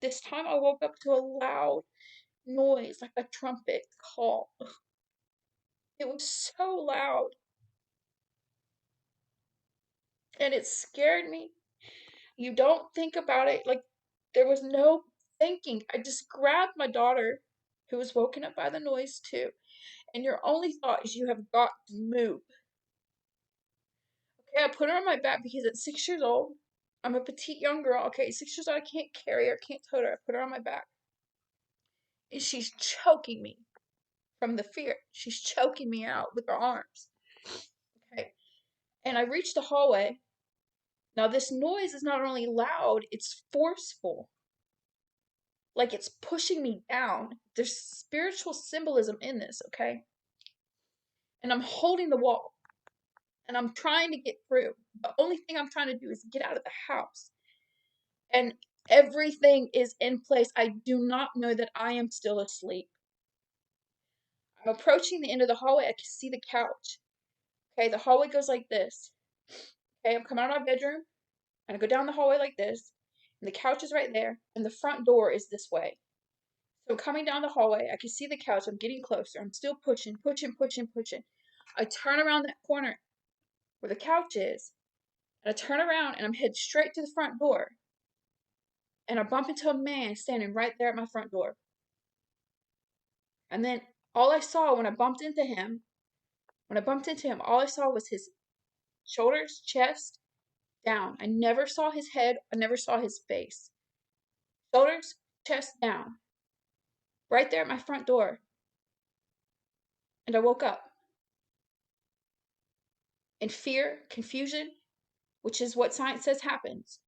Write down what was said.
This time I woke up to a loud noise, like a trumpet call. It was so loud, and it scared me. You don't think about it, like, there was no thinking. I just grabbed my daughter, who was woken up by the noise too, and your only thought is you have got to move. Okay, I put her on my back because at 6 years old, I'm a petite young girl. Okay, 6 years old, I can't carry her, can't tote her. I put her on my back, and she's choking me from the fear. She's choking me out with her arms. Okay, and I reached the hallway. Now, this noise is not only loud, it's forceful. Like it's pushing me down. There's spiritual symbolism in this, okay? And I'm holding the wall and I'm trying to get through. The only thing I'm trying to do is get out of the house. And everything is in place. I do not know that I am still asleep. I'm approaching the end of the hallway. I can see the couch. Okay, the hallway goes like this. Okay, I'm coming out of my bedroom and I go down the hallway like this. And the couch is right there. And the front door is this way. So coming down the hallway, I can see the couch. I'm getting closer. I'm still pushing, pushing, pushing, pushing. I turn around that corner where the couch is, and I turn around and I'm headed straight to the front door. And I bump into a man standing right there at my front door. And then all I saw when I bumped into him, all I saw was his shoulders, chest, down. I never saw his head. I never saw his face. Shoulders, chest, down. Right there at my front door. And I woke up in fear, confusion, which is what science says happens.